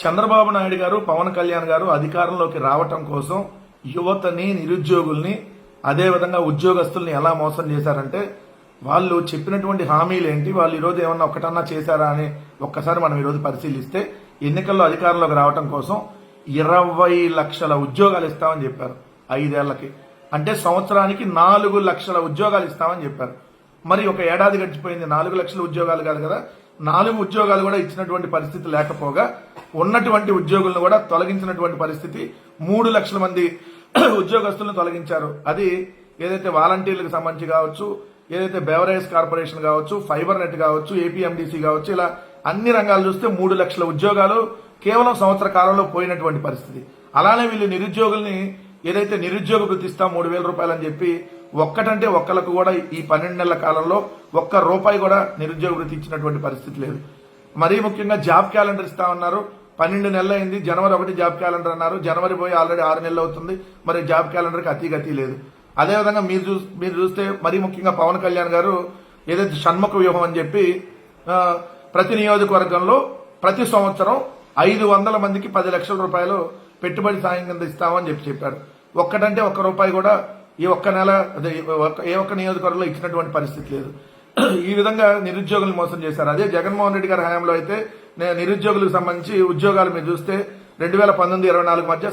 చంద్రబాబు నాయుడు గారు, పవన్ కళ్యాణ్ గారు అధికారంలోకి రావటం కోసం యువతని, నిరుద్యోగుల్ని, అదేవిధంగా ఉద్యోగస్తుల్ని ఎలా మోసం చేశారంటే, వాళ్ళు చెప్పినటువంటి హామీలు ఏంటి, వాళ్ళు ఈరోజు ఏమన్నా ఒకటన్నా చేశారా అని ఒక్కసారి మనం ఈరోజు పరిశీలిస్తే, ఎన్నికల్లో అధికారంలోకి రావటం కోసం 20 లక్షల ఉద్యోగాలు ఇస్తామని చెప్పారు 5 ఏళ్లకి. అంటే సంవత్సరానికి 4 లక్షల ఉద్యోగాలు ఇస్తామని చెప్పారు. మరి ఒక ఏడాది గడిచిపోయింది, 4 లక్షల ఉద్యోగాలు కాదు కదా, 4 ఉద్యోగాలు కూడా ఇచ్చినటువంటి పరిస్థితి లేకపోగా ఉన్నటువంటి ఉద్యోగులను కూడా తొలగించినటువంటి పరిస్థితి. 3 లక్షల మంది ఉద్యోగస్తులను తొలగించారు. అది ఏదైతే వాలంటీర్లకు సంబంధించి కావచ్చు, ఏదైతే బెవరేజ్ కార్పొరేషన్ కావచ్చు, ఫైబర్ నెట్ కావచ్చు, ఏపీఎండిసి కావచ్చు, ఇలా అన్ని రంగాలు చూస్తే 3 లక్షల ఉద్యోగాలు కేవలం సంవత్సర కాలంలో పోయినటువంటి పరిస్థితి. అలానే వీళ్ళు నిరుద్యోగుల్ని ఏదైతే నిరుద్యోగ వృత్తి ఇస్తాం 3,000 రూపాయలు అని చెప్పి ఒక్కటంటే ఒక్కలకు కూడా ఈ 12 నెలల కాలంలో ఒక్క రూపాయి కూడా నిరుద్యోగ వృత్తి ఇచ్చినటువంటి పరిస్థితి లేదు. మరీ ముఖ్యంగా జాబ్ క్యాలెండర్ ఇస్తామన్నారు. 12 నెలలు అయింది, జనవరి 1 జాబ్ క్యాలెండర్ అన్నారు. జనవరి పోయి ఆల్రెడీ 6 నెలలు అవుతుంది. మరి జాబ్ క్యాలెండర్కి అతి లేదు. అదేవిధంగా మీరు చూస్తే మరీ ముఖ్యంగా పవన్ కళ్యాణ్ గారు ఏదైతే షణ్ముఖ వ్యూహం అని చెప్పి ప్రతి నియోజకవర్గంలో ప్రతి సంవత్సరం 500 మందికి 10 లక్షల రూపాయలు పెట్టుబడి సాయం కింద ఇస్తామని చెప్పారు. ఒక్కటంటే ఒక్క రూపాయి కూడా ఈ ఒక్క నెల ఏ ఒక్క నియోజకవర్గంలో ఇచ్చినటువంటి పరిస్థితి లేదు. ఈ విధంగా నిరుద్యోగులను మోసం చేశారు. అదే జగన్మోహన్ రెడ్డి గారి హయాంలో అయితే నిరుద్యోగులకు సంబంధించి ఉద్యోగాలు మీరు చూస్తే 2019-24 మధ్య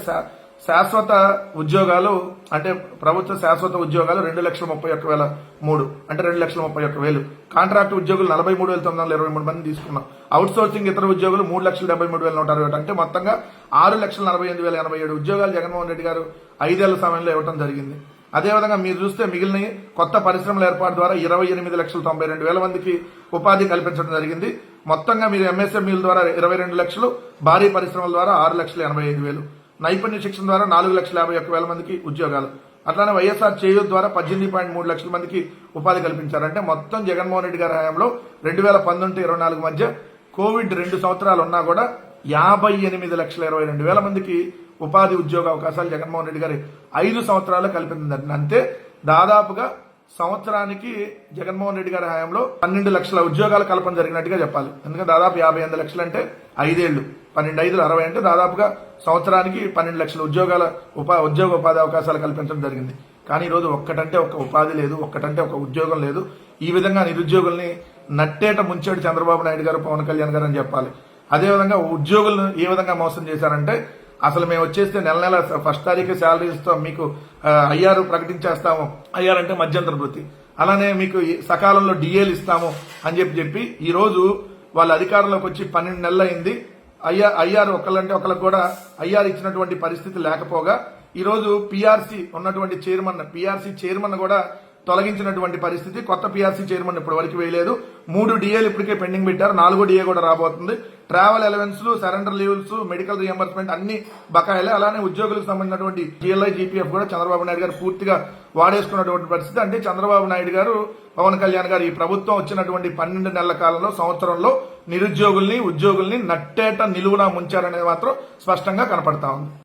శాశ్వత ఉద్యోగాలు అంటే ప్రభుత్వ శాశ్వత ఉద్యోగాలు 2,31,103 అంటే 2,31,100. కాంట్రాక్ట్ ఉద్యోగులు 43,923 మంది తీసుకున్నాం. అవుట్ సోర్సింగ్ ఇతర ఉద్యోగులు 3,73,161 అంటే మొత్తంగా 6,48,087 ఉద్యోగాలు జగన్మోహన్ రెడ్డి గారు 5 ఏళ్ల సమయంలో ఇవ్వడం జరిగింది. అదేవిధంగా మీరు చూస్తే మిగిలిన కొత్త పరిశ్రమల ఏర్పాటు ద్వారా 28,92,000 మందికి ఉపాధి కల్పించడం జరిగింది. మొత్తంగా మీరు ఎంఎస్ఎంఈల ద్వారా 22 లక్షలు, భారీ పరిశ్రమల ద్వారా 6,85,000, నైపుణ్య శిక్షణ ద్వారా 4,51,000 మందికి ఉద్యోగాలు. అట్లానే వైఎస్ఆర్ చేయూత్ ద్వారా 18.3 లక్షల మందికి ఉపాధి కల్పించారు. అంటే మొత్తం జగన్మోహన్ రెడ్డి గారి హయాంలో 2019-24 మధ్య కోవిడ్ 2 సంవత్సరాలు ఉన్నా కూడా 58,22,000 మందికి ఉపాధి ఉద్యోగ అవకాశాలు జగన్మోహన్ రెడ్డి గారి 5 సంవత్సరాలు కల్పించింది. అంతే దాదాపుగా సంవత్సరానికి జగన్మోహన్ రెడ్డి గారి హయాంలో 12 లక్షల ఉద్యోగాల కల్పన జరిగినట్టుగా చెప్పాలి. ఎందుకంటే దాదాపు 58 లక్షలు అంటే 5 ఏళ్లు, 12 60 అంటే దాదాపుగా సంవత్సరానికి 12 లక్షల ఉద్యోగ ఉపాధి అవకాశాలు కల్పించడం జరిగింది. కానీ ఈరోజు ఒక్కటంటే ఒక ఉపాధి లేదు, ఒక్కటంటే ఒక ఉద్యోగం లేదు. ఈ విధంగా నిరుద్యోగుల్ని నట్టేట ముంచాడు చంద్రబాబు నాయుడు గారు, పవన్ కళ్యాణ్ గారు అని చెప్పాలి. అదేవిధంగా ఉద్యోగులను ఏ విధంగా మోసం చేశారంటే, అసలు మేము వచ్చేస్తే నెల ఫస్ట్ తారీఖు శాలరీ ఇస్తాం, మీకు ఐఆర్ ప్రకటించేస్తాము, ఐఆర్ అంటే మధ్యంతర వృత్తి, అలానే మీకు సకాలంలో డిఏలు ఇస్తాము అని చెప్పి ఈ రోజు వాళ్ళ అధికారంలోకి వచ్చి 12 నెలలు అయింది. ఐఆర్ ఒకళ్ళంటే ఒకళ్ళకి కూడా ఐఆర్ ఇచ్చినటువంటి పరిస్థితి లేకపోగా ఈ రోజు పీఆర్సీ ఉన్నటువంటి పీఆర్సీ చైర్మన్ కూడా తొలగించినటువంటి పరిస్థితి. కొత్త పీఆర్సీ చైర్మన్ ఇప్పటి వరకు వేయలేదు. 3 డిఏలు ఇప్పటికే పెండింగ్ పెట్టారు, 4వ డిఏ కూడా రాబోతుంది. ట్రావెల్ అలవెన్స్లు, సరెండర్ లీవ్స్, మెడికల్ రియంబర్స్మెంట్ అన్ని బకాయిలే. అలానే ఉద్యోగులకు సంబంధించినటువంటి జిఎల్ఐ, జీపీఎఫ్ కూడా చంద్రబాబు నాయుడు గారు పూర్తిగా వాడేసుకున్నటువంటి పరిస్థితి. అంటే చంద్రబాబు నాయుడు గారు, పవన్ కళ్యాణ్ గారు ఈ ప్రభుత్వం వచ్చినటువంటి 12 నెలల కాలంలో, సంవత్సరంలో నిరుద్యోగుల్ని, ఉద్యోగుల్ని నట్టేట నిలువునా ముంచారనేది మాత్రం స్పష్టంగా కనపడతా ఉంది.